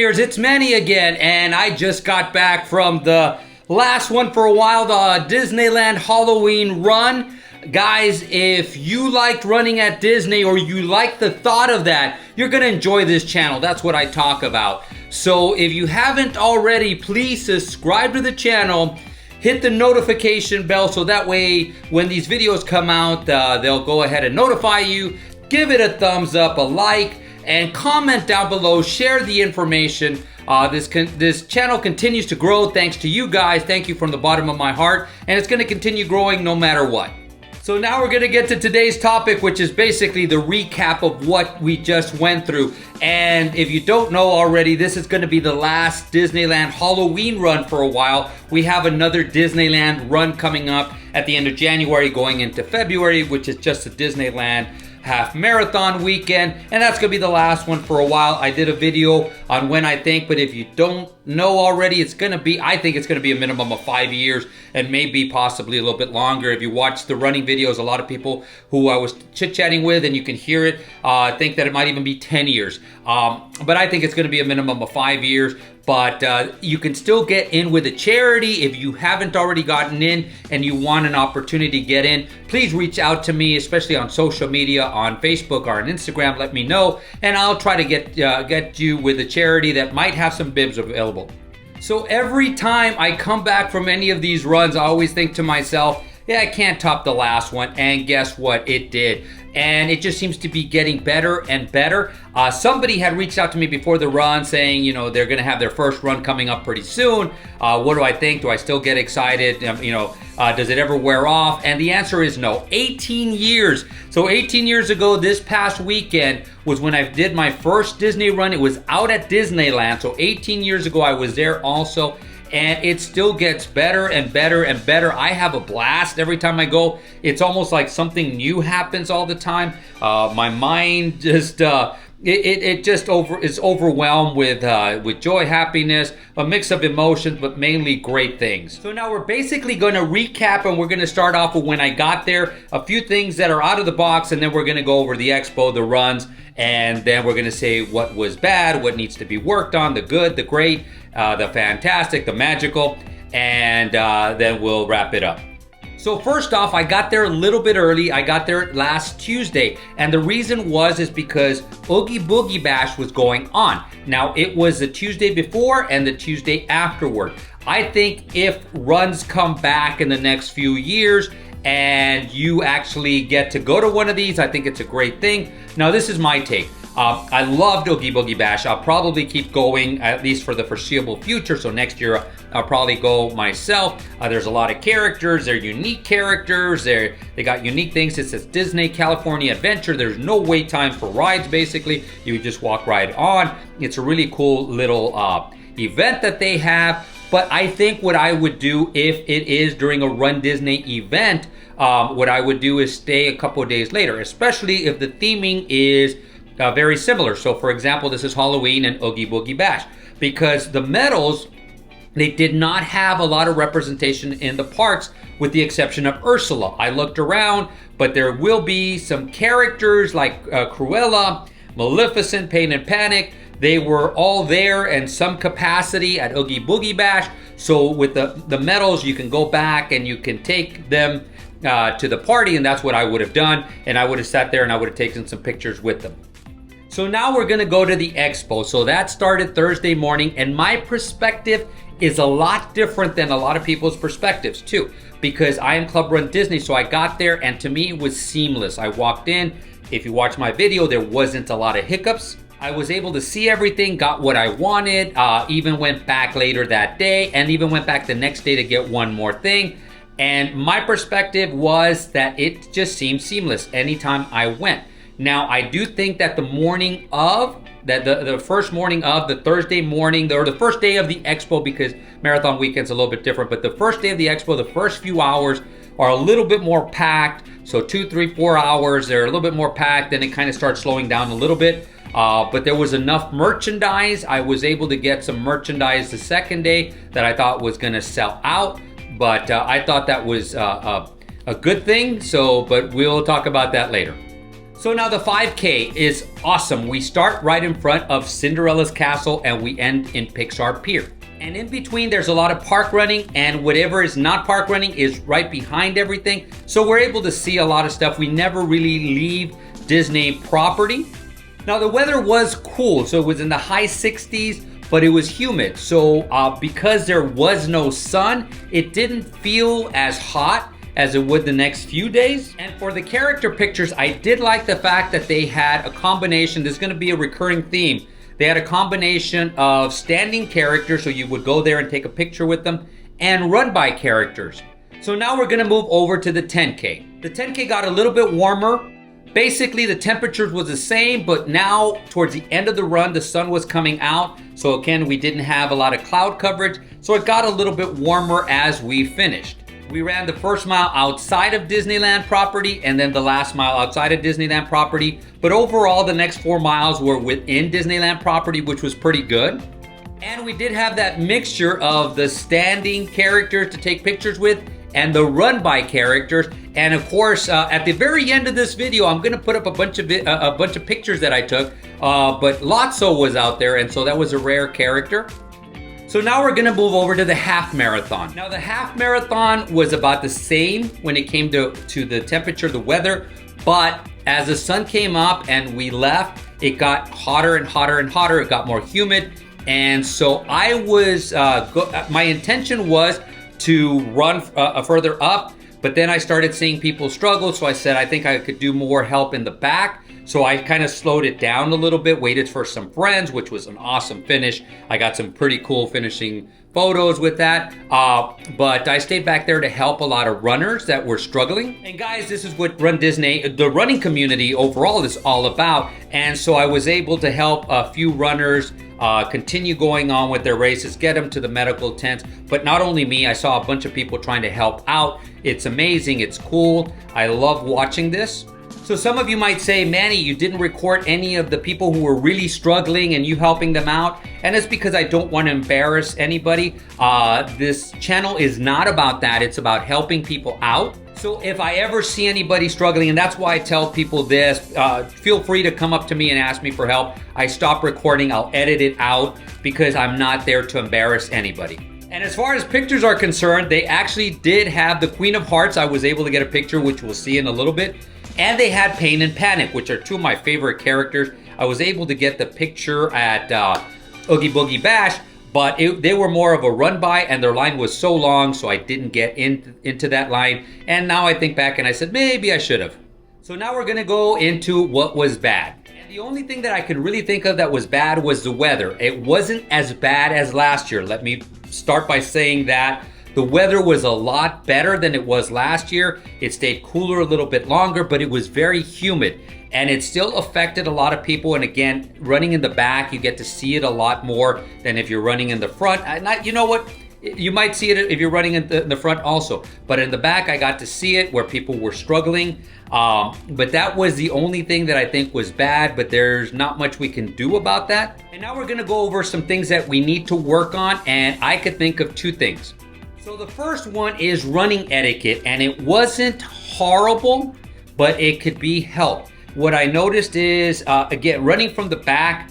Warriors? It's Manny again, and I just got back from the last one for a while, the Disneyland Halloween run. Guys, if you liked running at Disney or you like the thought of that, you're going to enjoy this channel. That's what I talk about. So if you haven't already, please subscribe to the channel. Hit the notification bell so that way when these videos come out, they'll go ahead and notify you. Give it a thumbs up, a like, and comment down below. Share the information. This channel continues to grow thanks to you guys. Thank you from the bottom of my heart, and it's going to continue growing no matter what. So now we're going to get to today's topic, which is basically the recap of what we just went through. And if you don't know already, this is going to be the last Disneyland Halloween run for a while. We have another Disneyland run coming up at the end of January going into February, which is just a Disneyland half marathon weekend, and that's gonna be the last one for a while. I did a video on when I think, but if you don't know already, I think it's gonna be a minimum of 5 years and maybe possibly a little bit longer. If you watch the running videos, a lot of people who I was chit-chatting with, and you can hear it, think that it might even be 10 years. But I think it's gonna be a minimum of 5 years. But you can still get in with a charity. If you haven't already gotten in and you want an opportunity to get in, please reach out to me, especially on social media, on Facebook or on Instagram. Let me know, and I'll try to get you with a charity that might have some bibs available. So every time I come back from any of these runs, I always think to myself, yeah, I can't top the last one. And guess what? It did. And it just seems to be getting better and better. Somebody had reached out to me before the run saying, you know, they're going to have their first run coming up pretty soon. What do I think? Do I still get excited? Does it ever wear off? And the answer is no. 18 years. So 18 years ago, this past weekend was when I did my first Disney run. It was out at Disneyland. So 18 years ago, I was there also. And it still gets better and better and better. I have a blast every time I go. It's almost like something new happens all the time. My mind just is overwhelmed with joy, happiness, a mix of emotions, but mainly great things. So now we're basically going to recap, and we're going to start off with when I got there, a few things that are out of the box, and then we're going to go over the expo, the runs, and then we're going to say what was bad, what needs to be worked on, the good, the great, the fantastic, the magical, and then we'll wrap it up. So first off, I got there a little bit early. I got there last Tuesday, and the reason is because Oogie Boogie Bash was going on. Now, it was the Tuesday before and the Tuesday afterward. I think if runs come back in the next few years and you actually get to go to one of these, I think it's a great thing. Now, this is my take. I loved Oogie Boogie Bash. I'll probably keep going, at least for the foreseeable future. So next year, I'll probably go myself. There's a lot of characters. They're unique characters. They got unique things. It says Disney California Adventure. There's no wait times for rides, basically. You just walk right on. It's a really cool little event that they have. But I think what I would do if it is during a Run Disney event, what I would do is stay a couple of days later, especially if the theming is very similar. So for example, this is Halloween and Oogie Boogie Bash, because the medals, they did not have a lot of representation in the parks with the exception of Ursula. I looked around, but there will be some characters like Cruella, Maleficent, Pain and Panic. They were all there in some capacity at Oogie Boogie Bash. So with the medals, you can go back and you can take them to the party, and that's what I would have done. And I would have sat there and I would have taken some pictures with them. So now we're gonna go to the expo. So that started Thursday morning, and my perspective is a lot different than a lot of people's perspectives too, because I am Club Run Disney. So I got there, and to me it was seamless. I walked in. If you watch my video, there wasn't a lot of hiccups. I was able to see everything, got what I wanted, even went back later that day, and even went back the next day to get one more thing. And my perspective was that it just seemed seamless anytime I went. Now, I do think that the morning of, the first morning of, the Thursday morning, or the first day of the expo, because marathon weekend's a little bit different, but the first day of the expo, the first few hours are a little bit more packed. So 2, 3, 4 hours, they're a little bit more packed, then it kind of starts slowing down a little bit. But there was enough merchandise. I was able to get some merchandise the second day that I thought was gonna sell out, but I thought that was a good thing. But we'll talk about that later. So now the 5K is awesome. We start right in front of Cinderella's castle and we end in Pixar Pier. And in between, there's a lot of park running, and whatever is not park running is right behind everything. So we're able to see a lot of stuff. We never really leave Disney property. Now the weather was cool. So it was in the high 60s, but it was humid. So because there was no sun, it didn't feel as hot as it would the next few days. And for the character pictures, I did like the fact that they had a combination. There's gonna be a recurring theme. They had a combination of standing characters, so you would go there and take a picture with them, and run-by characters. So now we're gonna move over to the 10K. The 10K got a little bit warmer. Basically, the temperatures was the same, but now towards the end of the run, the sun was coming out. So again, we didn't have a lot of cloud coverage. So it got a little bit warmer as we finished. We ran the first mile outside of Disneyland property and then the last mile outside of Disneyland property. But overall, the next 4 miles were within Disneyland property, which was pretty good. And we did have that mixture of the standing characters to take pictures with and the run-by characters. And of course, at the very end of this video, I'm gonna put up a bunch of pictures that I took, but Lotso was out there, and so that was a rare character. So now we're gonna move over to the half marathon. Now the half marathon was about the same when it came to the temperature, the weather, but as the sun came up and we left, it got hotter and hotter and hotter. It got more humid. And so I was, my intention was to run further up, but then I started seeing people struggle. So I said, I think I could do more help in the back. So I kind of slowed it down a little bit, waited for some friends, which was an awesome finish. I got some pretty cool finishing photos with that. But I stayed back there to help a lot of runners that were struggling. And guys, this is what Run Disney, the running community overall is all about. And so I was able to help a few runners continue going on with their races, get them to the medical tents. But not only me, I saw a bunch of people trying to help out. It's amazing, it's cool. I love watching this. So some of you might say, Manny, you didn't record any of the people who were really struggling and you helping them out. And it's because I don't want to embarrass anybody. This channel is not about that. It's about helping people out. So if I ever see anybody struggling, and that's why I tell people this, feel free to come up to me and ask me for help. I stop recording, I'll edit it out because I'm not there to embarrass anybody. And as far as pictures are concerned, they actually did have the Queen of Hearts. I was able to get a picture, which we'll see in a little bit. And they had Pain and Panic, which are two of my favorite characters. I was able to get the picture at Oogie Boogie Bash, but they were more of a run-by, and their line was so long, so I didn't get into that line. And now I think back and I said, maybe I should have. So now we're gonna go into what was bad. And the only thing that I could really think of that was bad was the weather. It wasn't as bad as last year. Let me start by saying that. The weather was a lot better than it was last year. It stayed cooler a little bit longer, but it was very humid. And it still affected a lot of people. And again, running in the back, you get to see it a lot more than if you're running in the front. You know what? You might see it if you're running in the front also. But in the back, I got to see it where people were struggling. But that was the only thing that I think was bad, but there's not much we can do about that. And now we're gonna go over some things that we need to work on. And I could think of 2 things. So the first one is running etiquette, and it wasn't horrible, but it could be helped. What I noticed is, again, running from the back,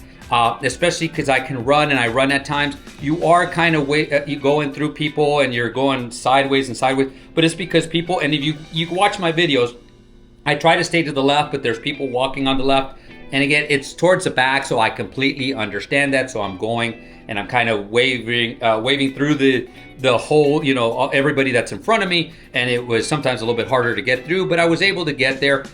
especially because I can run and I run at times, you are kind of you going through people and you're going sideways and sideways, but it's because people, and if you watch my videos, I try to stay to the left, but there's people walking on the left. And again, it's towards the back, so I completely understand that. So I'm going and I'm kind of waving through the whole, you know, everybody that's in front of me. And it was sometimes a little bit harder to get through, but I was able to get there.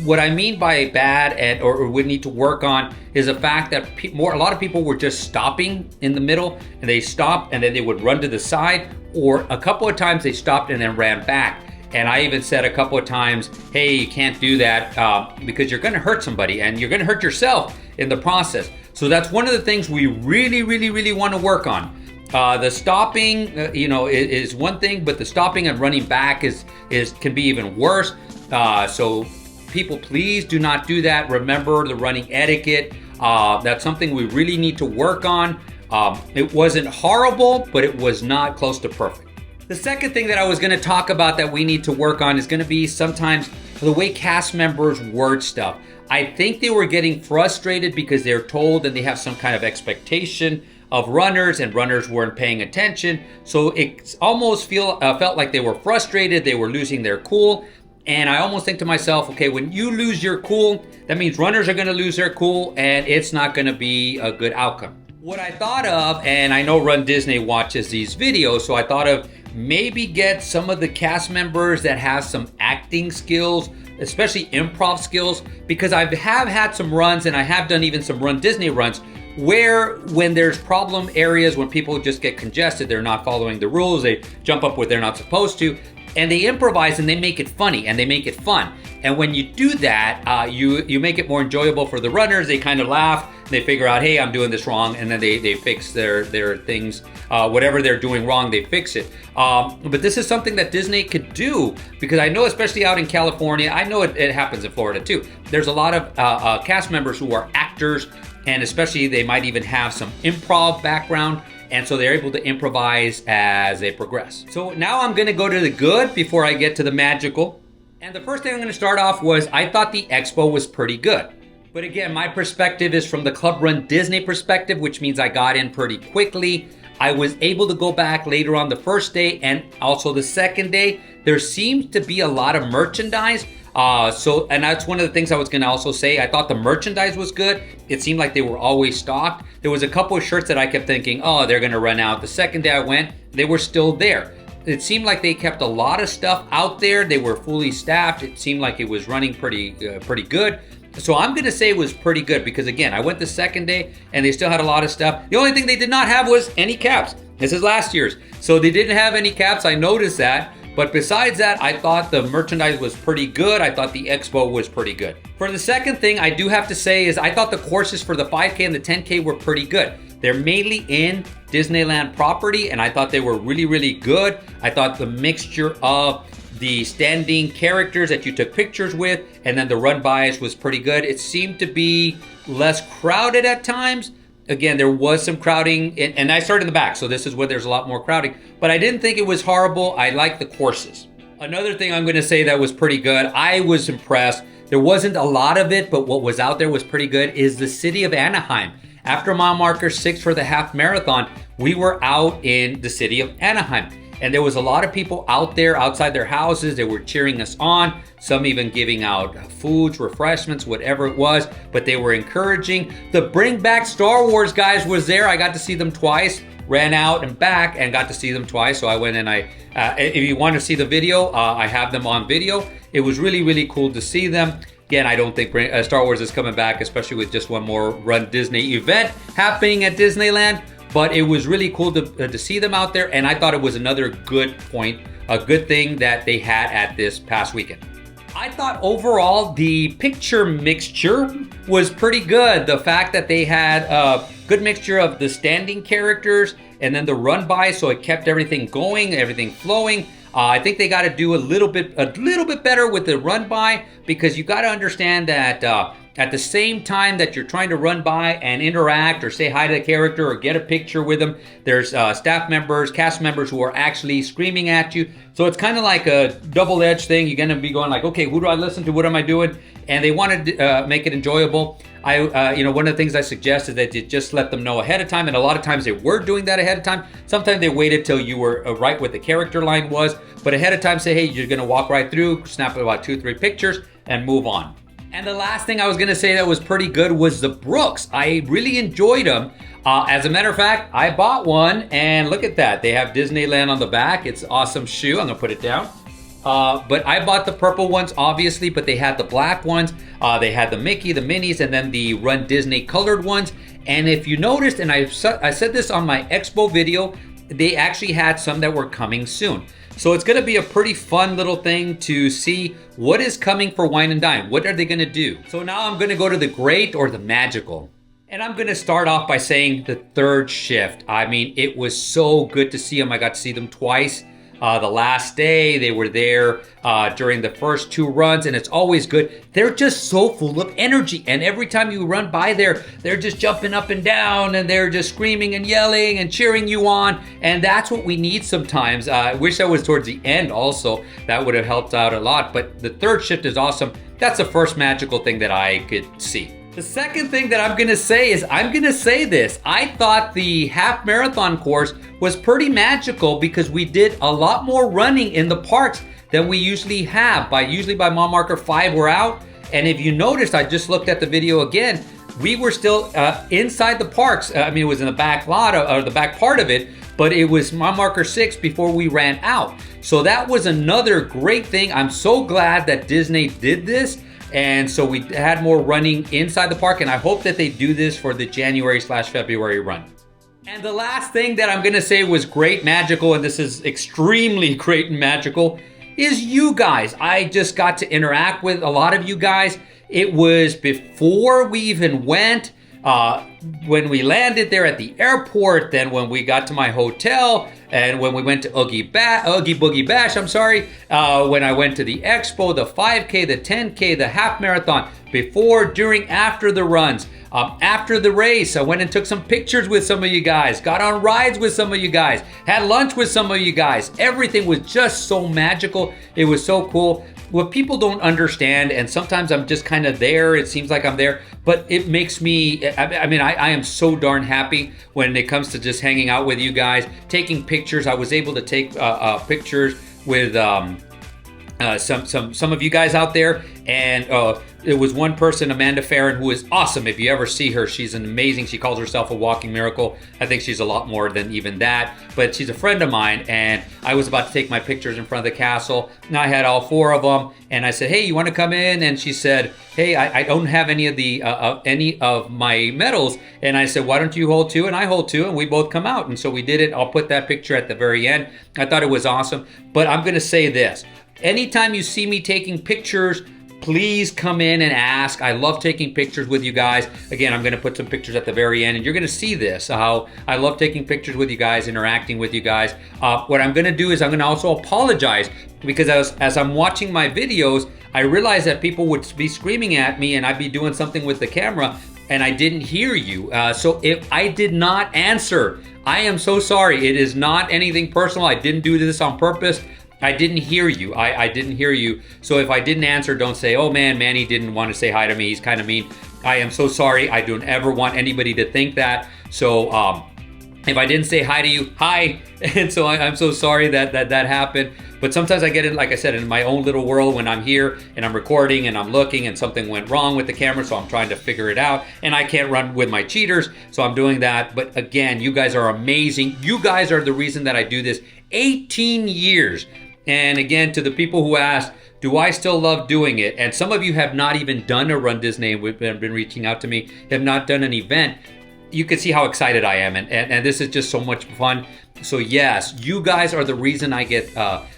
What I mean by bad or would need to work on is the fact that a lot of people were just stopping in the middle, and they stopped and then they would run to the side, or a couple of times they stopped and then ran back. And I even said a couple of times, hey, you can't do that because you're gonna hurt somebody and you're gonna hurt yourself in the process. So that's one of the things we really, really, really wanna work on. The stopping, you know, is one thing, but the stopping and running back can be even worse. So people, please do not do that. Remember the running etiquette. That's something we really need to work on. It wasn't horrible, but it was not close to perfect. The second thing that I was going to talk about that we need to work on is going to be sometimes the way cast members word stuff. I think they were getting frustrated because they're told and they have some kind of expectation of runners, and runners weren't paying attention. So it almost felt like they were frustrated, they were losing their cool. And I almost think to myself, okay, when you lose your cool, that means runners are going to lose their cool, and it's not going to be a good outcome. What I thought of, and I know Run Disney watches these videos, so I thought of maybe get some of the cast members that have some acting skills, especially improv skills, because I have had some runs, and I have done even some Run Disney runs, where when there's problem areas, when people just get congested, they're not following the rules, they jump up where they're not supposed to, and they improvise and they make it funny and they make it fun. And when you do that, you make it more enjoyable for the runners. They kind of laugh, they figure out, hey, I'm doing this wrong, and then they fix their things. Whatever they're doing wrong, they fix it. But this is something that Disney could do, because I know, especially out in California, I know it happens in Florida too. There's a lot of cast members who are actors, and especially they might even have some improv background. And so they're able to improvise as they progress. So now I'm gonna go to the good before I get to the magical. And the first thing I'm gonna start off was, I thought the expo was pretty good. But again, my perspective is from the Club Run Disney perspective, which means I got in pretty quickly. I was able to go back later on the first day and also the second day. There seems to be a lot of merchandise. And that's one of the things I was going to also say. I thought the merchandise was good. It seemed like they were always stocked. There was a couple of shirts that I kept thinking, oh, they're going to run out. The second day I went, they were still there. It seemed like they kept a lot of stuff out there. They were fully staffed. It seemed like it was running pretty good. So I'm going to say it was pretty good, because again, I went the second day and they still had a lot of stuff. The only thing they did not have was any caps. This is last year's. So they didn't have any caps. I noticed that. But besides that, I thought the merchandise was pretty good. I thought the expo was pretty good. For the second thing, I do have to say is I thought the courses for the 5K and the 10K were pretty good. They're mainly in Disneyland property, and I thought they were really, really good. I thought the mixture of the standing characters that you took pictures with and then the run-bys was pretty good. It seemed to be less crowded at times. Again, there was some crowding, and I started in the back, so this is where there's a lot more crowding, but I didn't think it was horrible. I liked the courses. Another thing I'm gonna say that was pretty good, I was impressed. There wasn't a lot of it, but what was out there was pretty good, is the city of Anaheim. After mile marker 6 for the half marathon, we were out in the city of Anaheim. And there was a lot of people out there outside their houses. They were cheering us on, some even giving out foods, refreshments, whatever it was, but they were encouraging. The Bring Back Star Wars guys was there. I got to see them twice, ran out and back and got to see them twice. So I went and if you want to see the video, I have them on video. It was really, really cool to see them. Again, I don't think Star Wars is coming back, especially with just one more Run Disney event happening at Disneyland. But it was really cool to see them out there, and I thought it was another good point, a good thing that they had at this past weekend. I thought overall the picture mixture was pretty good. The fact that they had a good mixture of the standing characters and then the run by, so it kept everything going, everything flowing. I think they got to do a little bit better with the run by, because you got to understand that at the same time that you're trying to run by and interact or say hi to the character or get a picture with them, there's staff members, cast members who are actually screaming at you. So it's kind of like a double-edged thing. You're going to be going like, okay, who do I listen to? What am I doing? And they wanted to make it enjoyable. One of the things I suggest is that you just let them know ahead of time, and a lot of times they were doing that ahead of time. Sometimes they waited till you were right what the character line was, but ahead of time say, hey, you're going to walk right through, snap about 2-3 pictures, and move on. And the last thing I was going to say that was pretty good was the Brooks. I really enjoyed them. As a matter of fact, I bought one, and look at that. They have Disneyland on the back. It's an awesome shoe. I'm going to put it down. But I bought the purple ones, obviously, but they had the black ones. They had the Mickey, the Minis, and then the Run Disney colored ones. And if you noticed, and I said this on my Expo video, they actually had some that were coming soon. So it's going to be a pretty fun little thing to see what is coming for Wine and Dine. What are they going to do? So now I'm going to go to the great or the magical. And I'm going to start off by saying the third shift. I mean, it was so good to see them. I got to see them twice. the last day. They were there during the first 2 runs, and it's always good. They're just so full of energy, and every time you run by there, they're just jumping up and down, and they're just screaming and yelling and cheering you on, and that's what we need sometimes. I wish I was towards the end also. That would have helped out a lot, but the third shift is awesome. That's the first magical thing that I could see. The second thing that I'm gonna say is, I'm gonna say this. I thought the half marathon course was pretty magical because we did a lot more running in the parks than we usually have. Usually by mile marker 5, we're out. And if you noticed, I just looked at the video again, we were still inside the parks. I mean, it was in the back lot, or the back part of it, but it was mile marker 6 before we ran out. So that was another great thing. I'm so glad that Disney did this. And so we had more running inside the park, and I hope that they do this for the January/February run. And the last thing that I'm gonna say was great, magical, and this is extremely great and magical, is you guys. I just got to interact with a lot of you guys. It was before we even went, when we landed there at the airport, then when we got to my hotel, and when we went to Oogie Boogie Bash, when I went to the expo, the 5K, the 10K, the half marathon, before, during, after the runs, after the race, I went and took some pictures with some of you guys, got on rides with some of you guys, had lunch with some of you guys. Everything was just so magical. It was so cool. What people don't understand, and sometimes I'm just kind of there, it seems like I'm there, but it makes me, I am so darn happy when it comes to just hanging out with you guys, taking pictures. I was able to take pictures with some of you guys out there, and it was one person, Amanda Farron, who is awesome. If you ever see her, she's an amazing. She calls herself a walking miracle. I think she's a lot more than even that, but she's a friend of mine, and I was about to take my pictures in front of the castle, and I had all 4 of them, and I said, hey, you want to come in? And she said, hey, I don't have any of my medals, and I said, why don't you hold 2? And I hold 2, and we both come out, and so we did it. I'll put that picture at the very end. I thought it was awesome, but I'm gonna say this. Anytime you see me taking pictures, please come in and ask. I love taking pictures with you guys. Again, I'm gonna put some pictures at the very end, and you're gonna see this, how I love taking pictures with you guys, interacting with you guys. What I'm gonna do is I'm gonna also apologize, because as I'm watching my videos, I realized that people would be screaming at me and I'd be doing something with the camera, and I didn't hear you. So if I did not answer, I am so sorry. It is not anything personal. I didn't do this on purpose. I didn't hear you. I didn't hear you. So if I didn't answer, don't say, oh man, Manny didn't want to say hi to me. He's kind of mean. I am so sorry. I don't ever want anybody to think that. So if I didn't say hi to you, hi. And so I'm so sorry that happened. But sometimes I get in, like I said, in my own little world when I'm here and I'm recording and I'm looking and something went wrong with the camera, so I'm trying to figure it out. And I can't run with my cheaters, so I'm doing that. But again, you guys are amazing. You guys are the reason that I do this. 18 years. And again, to the people who asked, do I still love doing it? And some of you have not even done a Run Disney, and have been reaching out to me, have not done an event. You can see how excited I am, and this is just so much fun. So yes, you guys are the reason I get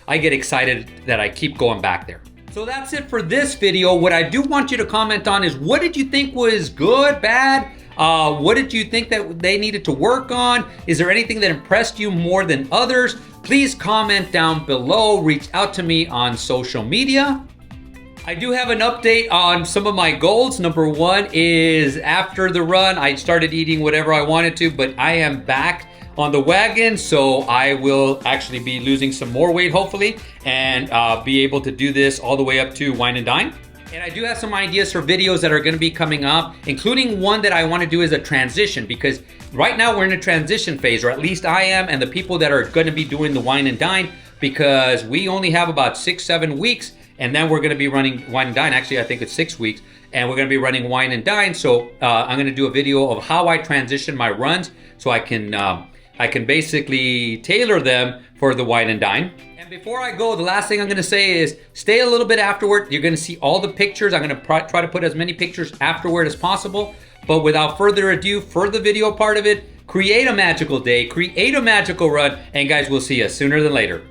excited that I keep going back there. So that's it for this video. What I do want you to comment on is, what did you think was good, bad? What did you think that they needed to work on? Is there anything that impressed you more than others? Please comment down below. Reach out to me on social media. I do have an update on some of my goals. Number 1 is, after the run, I started eating whatever I wanted to, but I am back on the wagon, so I will actually be losing some more weight, hopefully, and be able to do this all the way up to Wine and Dine. And I do have some ideas for videos that are going to be coming up, including one that I want to do as a transition, because right now we're in a transition phase, or at least I am, and the people that are going to be doing the Wine and Dine, because we only have about 6-7 weeks, and then we're going to be running Wine and Dine. Actually, I think it's 6 weeks, and we're going to be running Wine and Dine. So I'm going to do a video of how I transition my runs, so I can basically tailor them for the Wine and Dine. And before I go, the last thing I'm gonna say is, stay a little bit afterward. You're gonna see all the pictures. I'm gonna try to put as many pictures afterward as possible. But without further ado, for the video part of it, create a magical day, create a magical run, and guys, we'll see you sooner than later.